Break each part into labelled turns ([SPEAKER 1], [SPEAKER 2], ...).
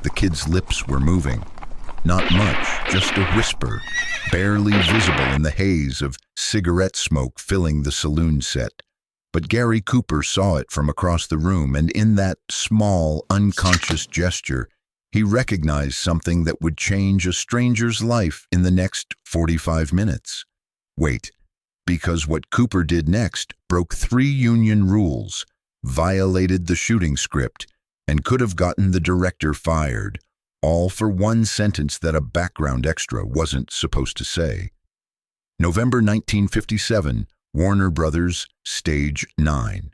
[SPEAKER 1] The kid's lips were moving. Not much, just a whisper, barely visible in the haze of cigarette smoke filling the saloon set. But Gary Cooper saw it from across the room, and in that small, unconscious gesture, he recognized something that would change a stranger's life in the next 45 minutes. Wait, because what Cooper did next broke 3 union rules, violated the shooting script, and could have gotten the director fired, all for one sentence that a background extra wasn't supposed to say. November 1957, Warner Brothers, Stage 9.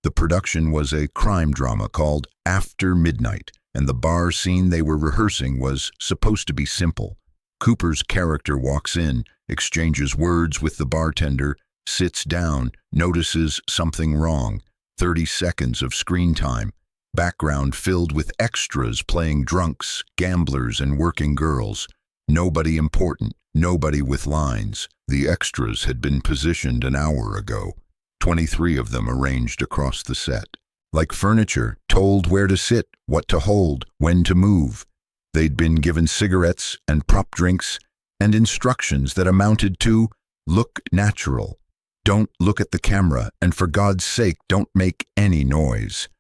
[SPEAKER 1] The production was a crime drama called After Midnight, and the bar scene they were rehearsing was supposed to be simple. Cooper's character walks in, exchanges words with the bartender, sits down, notices something wrong. 30 seconds of screen time. Background filled with extras playing drunks, gamblers, and working girls. Nobody important, nobody with lines. The extras had been positioned an hour ago. 23 of them arranged across the set. Like furniture, told where to sit, what to hold, when to move. They'd been given cigarettes and prop drinks and instructions that amounted to, look natural. Don't look at the camera, and for God's sake, don't make any noise.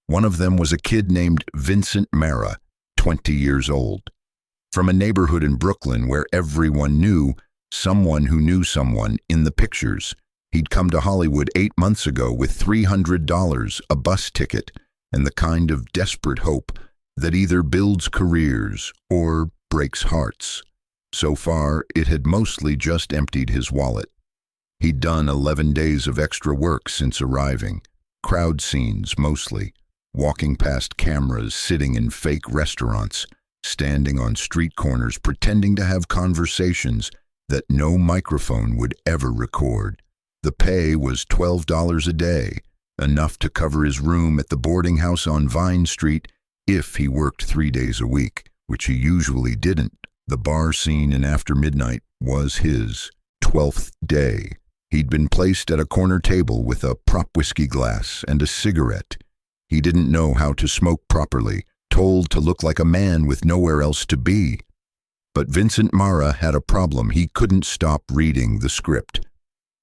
[SPEAKER 1] One of them was a kid named Vincent Marra, 20 years old. From a neighborhood in Brooklyn where everyone knew someone who knew someone in the pictures. He'd come to Hollywood 8 months ago with $300, a bus ticket, and the kind of desperate hope that either builds careers or breaks hearts. So far, it had mostly just emptied his wallet. He'd done 11 days of extra work since arriving, crowd scenes mostly, walking past cameras, sitting in fake restaurants, standing on street corners pretending to have conversations that no microphone would ever record. The pay was $12 a day, enough to cover his room at the boarding house on Vine Street if he worked 3 days a week, which he usually didn't. The bar scene in After Midnight was his 12th day. He'd been placed at a corner table with a prop whiskey glass and a cigarette. He didn't know how to smoke properly, told to look like a man with nowhere else to be. But Vincent Marra had a problem. He couldn't stop reading the script.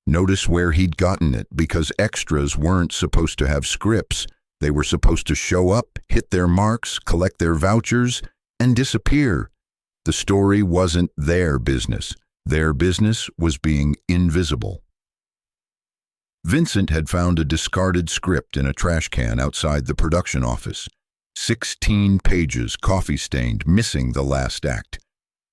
[SPEAKER 1] Notice where he'd gotten it, because extras weren't supposed to have scripts. They were supposed to show up, hit their marks, collect their vouchers, and disappear. The story wasn't their business. Their business was being invisible. Vincent had found a discarded script in a trash can outside the production office. 16 pages, coffee-stained, missing the last act.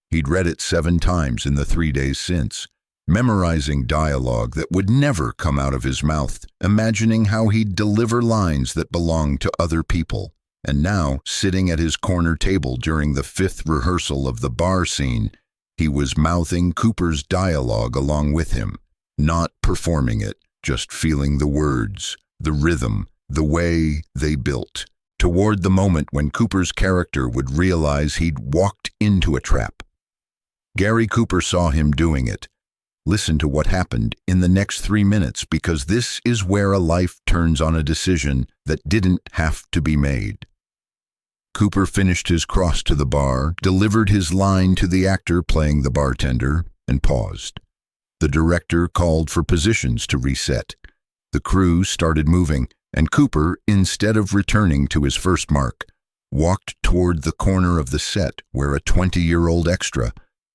[SPEAKER 1] He'd read it 7 times in the 3 days since, memorizing dialogue that would never come out of his mouth, imagining how he'd deliver lines that belonged to other people. And now, sitting at his corner table during the 5th rehearsal of the bar scene, he was mouthing Cooper's dialogue along with him, not performing it, just feeling the words, the rhythm, the way they built, toward the moment when Cooper's character would realize he'd walked into a trap. Gary Cooper saw him doing it. Listen to what happened in the next 3 minutes, because this is where a life turns on a decision that didn't have to be made. Cooper finished his cross to the bar, delivered his line to the actor playing the bartender, and paused. The director called for positions to reset. The crew started moving, and Cooper, instead of returning to his first mark, walked toward the corner of the set where a 20-year-old extra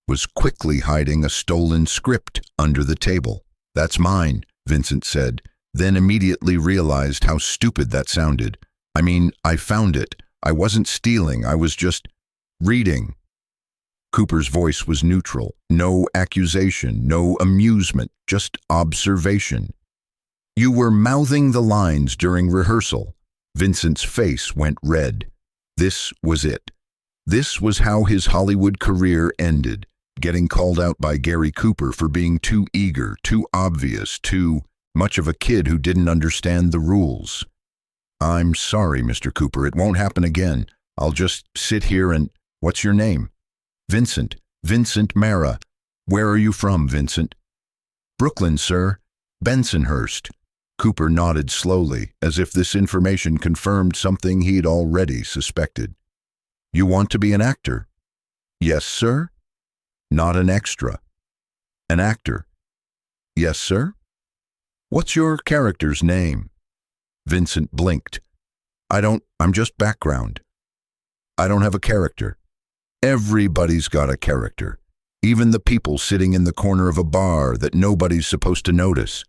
[SPEAKER 1] was quickly hiding a stolen script under the table. "That's mine," Vincent said, then immediately realized how stupid that sounded. "I mean, I found it. I wasn't stealing, I was just reading." Cooper's voice was neutral. No accusation, no amusement, just observation. "You were mouthing the lines during rehearsal." Vincent's face went red. This was it. This was how his Hollywood career ended, getting called out by Gary Cooper for being too eager, too obvious, too much of a kid who didn't understand the rules. "I'm sorry, Mr. Cooper, it won't happen again. I'll just sit here and—" "What's your name?" "Vincent. Vincent Marra." "Where are you from, Vincent?" "Brooklyn, sir. Bensonhurst." Cooper nodded slowly, as if this information confirmed something he'd already suspected. You want to be an actor? Yes, sir. Not an extra. An actor. Yes, sir. What's your character's name? Vincent blinked. I'm just background. I don't have a character. Everybody's got a character. Even the people sitting in the corner of a bar that nobody's supposed to notice.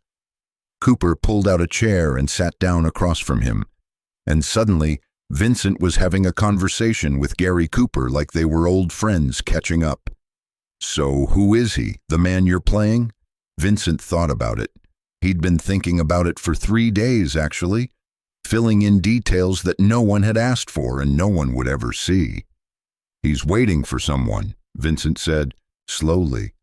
[SPEAKER 1] Cooper pulled out a chair and sat down across from him. And suddenly, Vincent was having a conversation with Gary Cooper like they were old friends catching up. So who is he, the man you're playing? Vincent thought about it. He'd been thinking about it for 3 days, actually, filling in details that no one had asked for and no one would ever see. He's waiting for someone, Vincent said, slowly.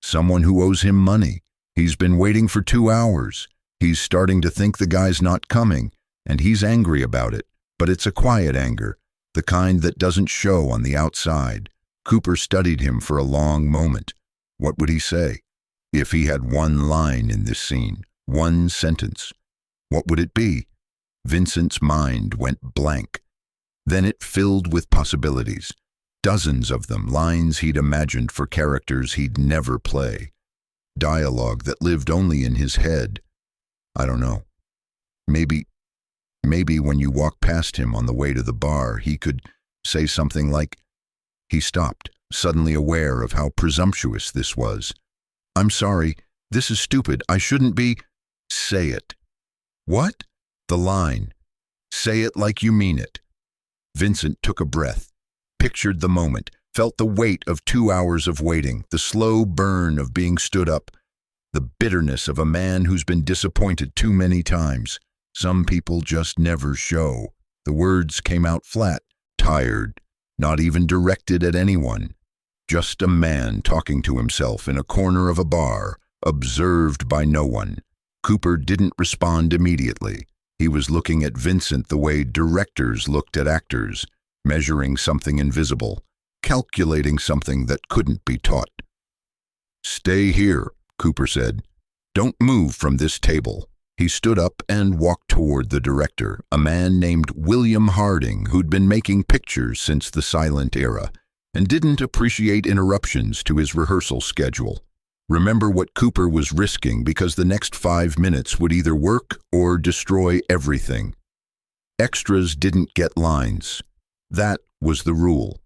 [SPEAKER 1] Someone who owes him money. He's been waiting for 2 hours. He's starting to think the guy's not coming, and he's angry about it, but it's a quiet anger, the kind that doesn't show on the outside. Cooper studied him for a long moment. What would he say? If he had one line in this scene, one sentence, what would it be? Vincent's mind went blank. Then it filled with possibilities. Dozens of them, lines he'd imagined for characters he'd never play. Dialogue that lived only in his head. I don't know. Maybe when you walk past him on the way to the bar, he could say something like... He stopped, suddenly aware of how presumptuous this was. I'm sorry, this is stupid, I shouldn't be... Say it. What? The line. Say it like you mean it. Vincent took a breath, pictured the moment, felt the weight of 2 hours of waiting, the slow burn of being stood up, the bitterness of a man who's been disappointed too many times. Some people just never show. The words came out flat, tired, not even directed at anyone. Just a man talking to himself in a corner of a bar, observed by no one. Cooper didn't respond immediately. He was looking at Vincent the way directors looked at actors, measuring something invisible, calculating something that couldn't be taught. Stay here, Cooper said. Don't move from this table. He stood up and walked toward the director, a man named William Harding who'd been making pictures since the silent era and didn't appreciate interruptions to his rehearsal schedule. Remember what Cooper was risking because the next 5 minutes would either work or destroy everything. Extras didn't get lines. That was the rule.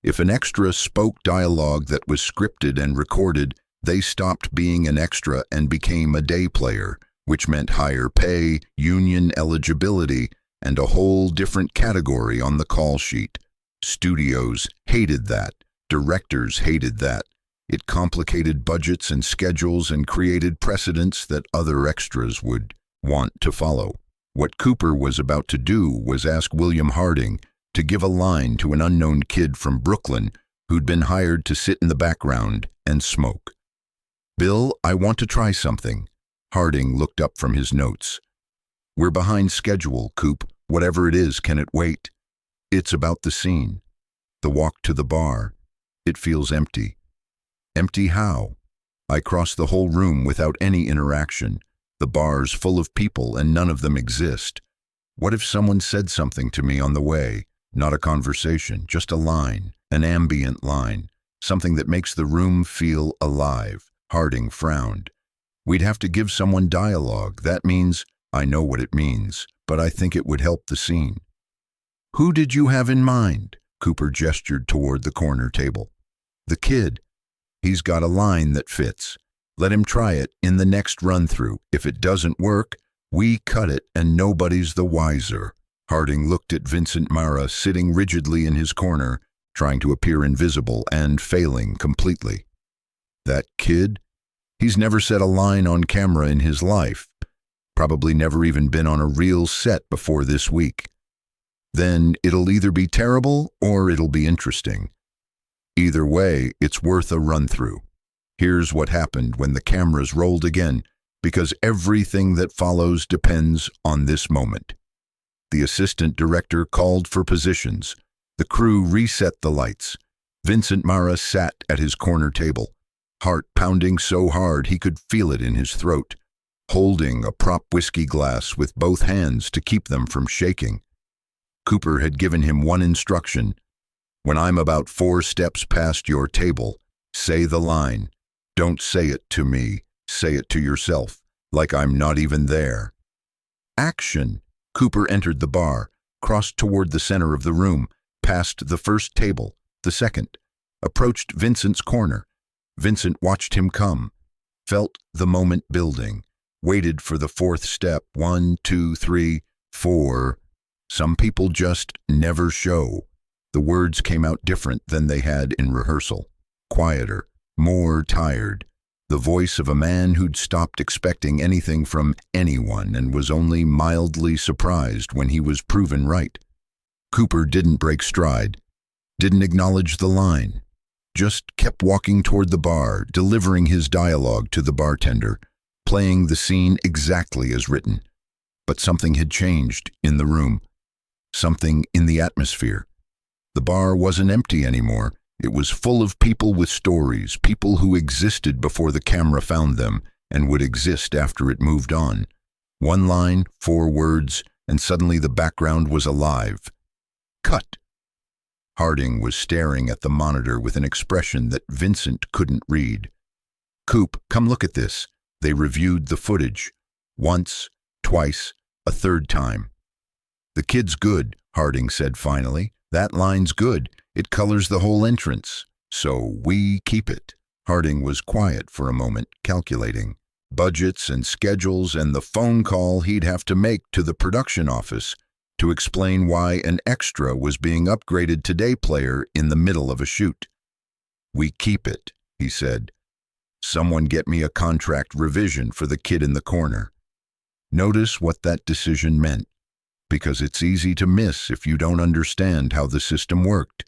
[SPEAKER 1] If an extra spoke dialogue that was scripted and recorded, they stopped being an extra and became a day player, which meant higher pay, union eligibility, and a whole different category on the call sheet. Studios hated that. Directors hated that. It complicated budgets and schedules and created precedents that other extras would want to follow. What Cooper was about to do was ask William Harding to give a line to an unknown kid from Brooklyn who'd been hired to sit in the background and smoke. Bill, I want to try something. Harding looked up from his notes. We're behind schedule, Coop. Whatever it is, can it wait? It's about the scene. The walk to the bar. It feels empty. Empty how? I cross the whole room without any interaction. The bar's full of people and none of them exist. What if someone said something to me on the way? Not a conversation, just a line, an ambient line, something that makes the room feel alive. Harding frowned. We'd have to give someone dialogue. That means, I know what it means, but I think it would help the scene. Who did you have in mind? Cooper gestured toward the corner table. The kid. He's got a line that fits. Let him try it in the next run-through. If it doesn't work, we cut it and nobody's the wiser. Harding looked at Vincent Marra sitting rigidly in his corner, trying to appear invisible and failing completely. That kid? He's never said a line on camera in his life. Probably never even been on a real set before this week. Then it'll either be terrible or it'll be interesting. Either way, it's worth a run-through. Here's what happened when the cameras rolled again, because everything that follows depends on this moment. The assistant director called for positions. The crew reset the lights. Vincent Marra sat at his corner table, heart pounding so hard he could feel it in his throat, holding a prop whiskey glass with both hands to keep them from shaking. Cooper had given him one instruction, When I'm about 4 steps past your table, say the line. Don't say it to me, say it to yourself, like I'm not even there. Action! Cooper entered the bar, crossed toward the center of the room, past the first table, the second, approached Vincent's corner. Vincent watched him come, felt the moment building, waited for the 4th step. 1, 2, 3, 4. Some people just never show. The words came out different than they had in rehearsal. Quieter, more tired. The voice of a man who'd stopped expecting anything from anyone and was only mildly surprised when he was proven right. Cooper didn't break stride, didn't acknowledge the line, just kept walking toward the bar, delivering his dialogue to the bartender, playing the scene exactly as written. But something had changed in the room, something in the atmosphere. The bar wasn't empty anymore. It was full of people with stories, people who existed before the camera found them and would exist after it moved on. 1 line, 4 words, and suddenly the background was alive. Cut. Harding was staring at the monitor with an expression that Vincent couldn't read. "Coop, come look at this." They reviewed the footage. Once, twice, a 3rd time. "The kid's good," Harding said finally. "That line's good. It colors the whole entrance. So we keep it." Harding was quiet for a moment, calculating budgets and schedules and the phone call he'd have to make to the production office to explain why an extra was being upgraded to day player in the middle of a shoot. "We keep it," he said. "Someone get me a contract revision for the kid in the corner." Notice what that decision meant, because it's easy to miss if you don't understand how the system worked.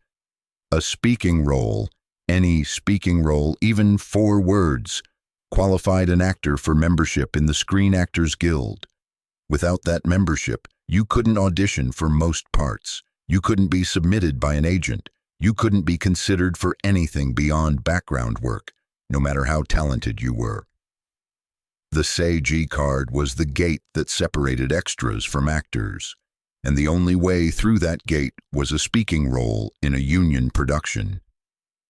[SPEAKER 1] A speaking role, any speaking role, even 4 words, qualified an actor for membership in the Screen Actors Guild. Without that membership, you couldn't audition for most parts. You couldn't be submitted by an agent. You couldn't be considered for anything beyond background work, no matter how talented you were. The SAG card was the gate that separated extras from actors, and the only way through that gate was a speaking role in a union production.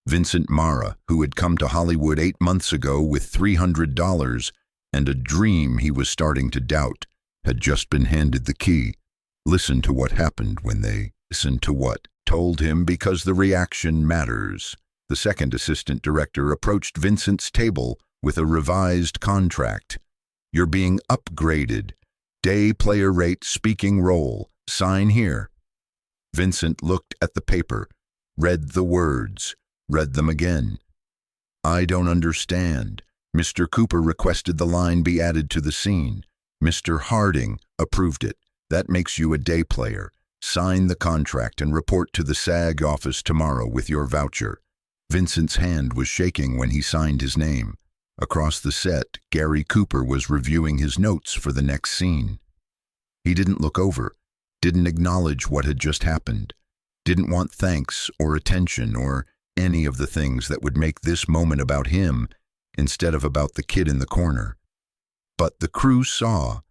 [SPEAKER 1] Vincent Marra, who had come to Hollywood 8 months ago with $300 and a dream he was starting to doubt, had just been handed the key. Listen to what happened when they listened to what told him, because the reaction matters. The second assistant director approached Vincent's table with a revised contract. "You're being upgraded. Day player rate, speaking role. Sign here." Vincent looked at the paper, read the words, read them again. "I don't understand." Mr. Cooper requested the line be added to the scene. Mr. Harding approved it. "That makes you a day player. Sign the contract and report to the SAG office tomorrow with your voucher." Vincent's hand was shaking when he signed his name. Across the set, Gary Cooper was reviewing his notes for the next scene. He didn't look over, didn't acknowledge what had just happened, didn't want thanks or attention or any of the things that would make this moment about him instead of about the kid in the corner. But the crew saw,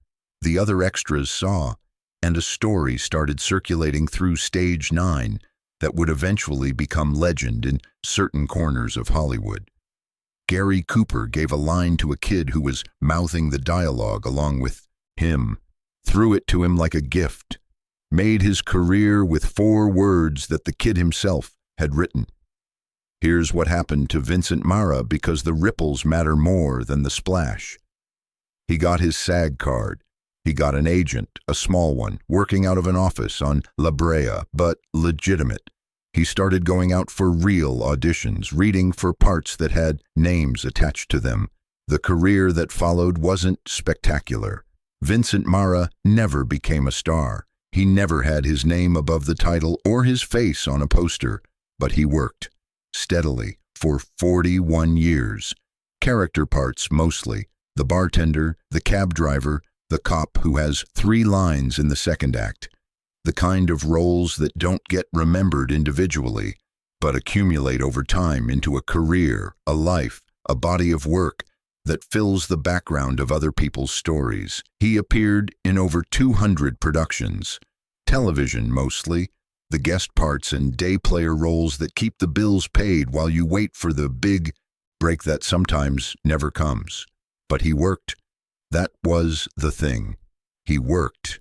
[SPEAKER 1] the other extras saw, and a story started circulating through Stage 9 that would eventually become legend in certain corners of Hollywood. Gary Cooper gave a line to a kid who was mouthing the dialogue along with him, threw it to him like a gift, made his career with 4 words that the kid himself had written. Here's what happened to Vincent Marra, because the ripples matter more than the splash. He got his SAG card. He got an agent, a small one, working out of an office on La Brea, but legitimate. He started going out for real auditions, reading for parts that had names attached to them. The career that followed wasn't spectacular. Vincent Marra never became a star. He never had his name above the title or his face on a poster, but he worked steadily for 41 years. Character parts mostly. The bartender, the cab driver, the cop who has 3 lines in the second act. The kind of roles that don't get remembered individually, but accumulate over time into a career, a life, a body of work that fills the background of other people's stories. He appeared in over 200 productions, television mostly, the guest parts and day player roles that keep the bills paid while you wait for the big break that sometimes never comes. But he worked. That was the thing. He worked.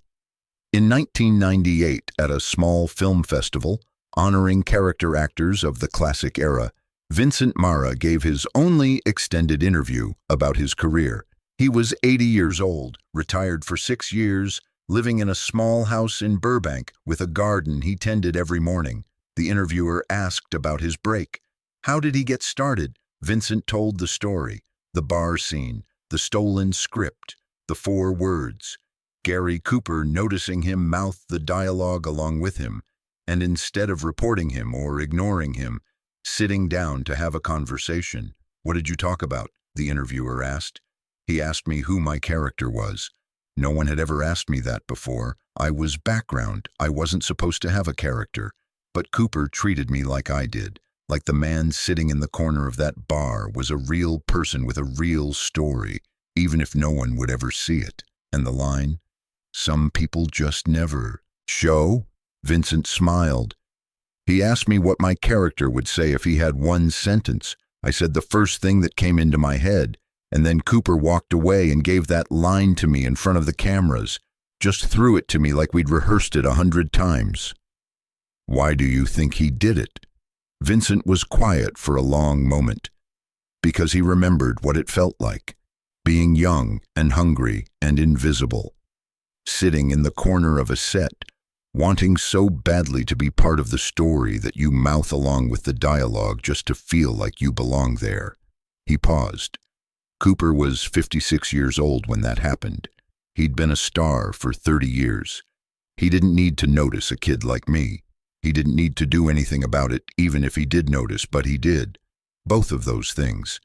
[SPEAKER 1] In 1998, at a small film festival honoring character actors of the classic era, Vincent Marra gave his only extended interview about his career. He was 80 years old, retired for 6 years, living in a small house in Burbank with a garden he tended every morning. The interviewer asked about his break. How did he get started? Vincent told the story, the bar scene, the stolen script, the 4 words. Gary Cooper, noticing him, mouthed the dialogue along with him, and instead of reporting him or ignoring him, sitting down to have a conversation. What did you talk about? The interviewer asked. He asked me who my character was. No one had ever asked me that before. I was background. I wasn't supposed to have a character. But Cooper treated me like I did, like the man sitting in the corner of that bar was a real person with a real story, even if no one would ever see it. And the line, "Some people just never show?" Vincent smiled. He asked me what my character would say if he had one sentence. I said the first thing that came into my head, and then Cooper walked away and gave that line to me in front of the cameras, just threw it to me like we'd rehearsed it 100 times. Why do you think he did it? Vincent was quiet for a long moment, because he remembered what it felt like, being young and hungry and invisible, sitting in the corner of a set, wanting so badly to be part of the story that you mouth along with the dialogue just to feel like you belong there. He paused. Cooper was 56 years old when that happened. He'd been a star for 30 years. He didn't need to notice a kid like me. He didn't need to do anything about it, even if he did notice, but he did. Both of those things.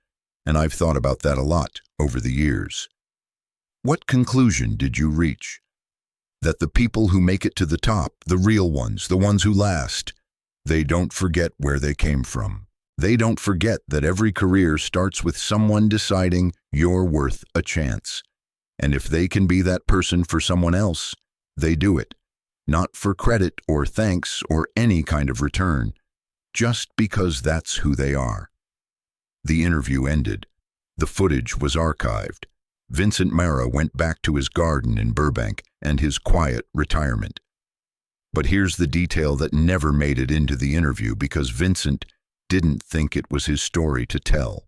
[SPEAKER 1] And I've thought about that a lot over the years. What conclusion did you reach? That the people who make it to the top, the real ones, the ones who last, they don't forget where they came from. They don't forget that every career starts with someone deciding you're worth a chance. And if they can be that person for someone else, they do it. Not for credit or thanks or any kind of return, just because that's who they are. The interview ended. The footage was archived. Vincent Marra went back to his garden in Burbank and his quiet retirement. But here's the detail that never made it into the interview because Vincent didn't think it was his story to tell.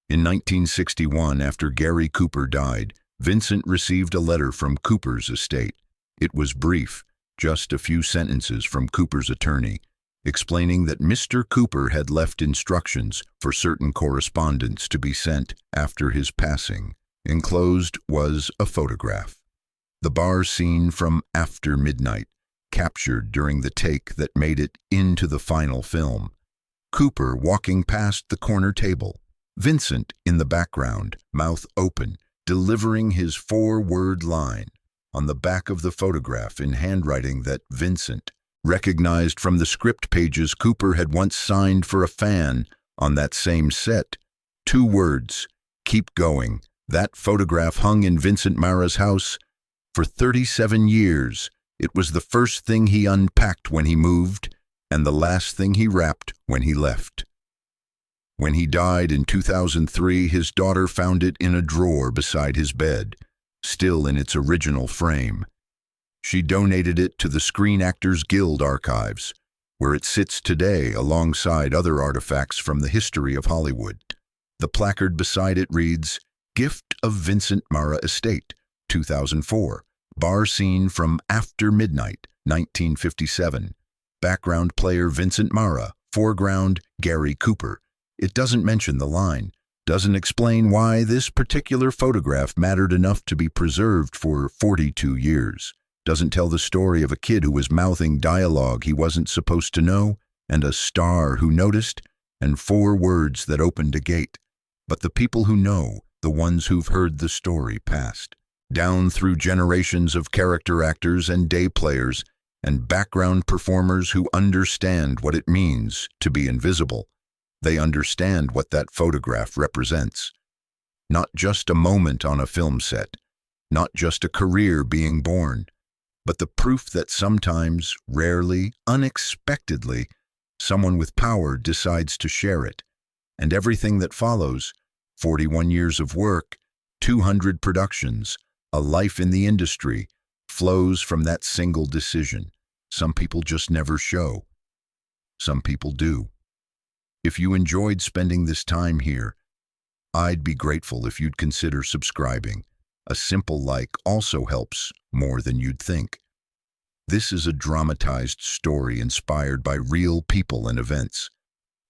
[SPEAKER 1] In 1961, after Gary Cooper died, Vincent received a letter from Cooper's estate. It was brief, just a few sentences from Cooper's attorney, explaining that Mr. Cooper had left instructions for certain correspondence to be sent after his passing. Enclosed was a photograph. The bar scene from After Midnight, captured during the take that made it into the final film. Cooper walking past the corner table. Vincent in the background, mouth open, delivering his 4-word line. On the back of the photograph in handwriting that Vincent recognized from the script pages Cooper had once signed for a fan on that same set. 2 words, "Keep going." That photograph hung in Vincent Marra's house for 37 years. It was the first thing he unpacked when he moved, and the last thing he wrapped when he left. When he died in 2003, his daughter found it in a drawer beside his bed, still in its original frame. She donated it to the Screen Actors Guild archives, where it sits today alongside other artifacts from the history of Hollywood. The placard beside it reads, "Gift of Vincent Marra Estate, 2004. Bar scene from After Midnight, 1957. Background player Vincent Marra, foreground Gary Cooper." It doesn't mention the line, doesn't explain why this particular photograph mattered enough to be preserved for 42 years. Doesn't tell the story of a kid who was mouthing dialogue he wasn't supposed to know, and a star who noticed, and 4 words that opened a gate. But the people who know, the ones who've heard the story passed, down through generations of character actors and day players and background performers who understand what it means to be invisible. They understand what that photograph represents. Not just a moment on a film set, not just a career being born, but the proof that sometimes, rarely, unexpectedly, someone with power decides to share it. And everything that follows, 41 years of work, 200 productions, a life in the industry, flows from that single decision. Some people just never show. Some people do. If you enjoyed spending this time here, I'd be grateful if you'd consider subscribing. A simple like also helps more than you'd think. This is a dramatized story inspired by real people and events.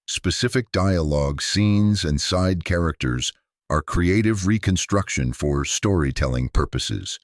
[SPEAKER 1] Specific dialogue, scenes, and side characters are creative reconstruction for storytelling purposes.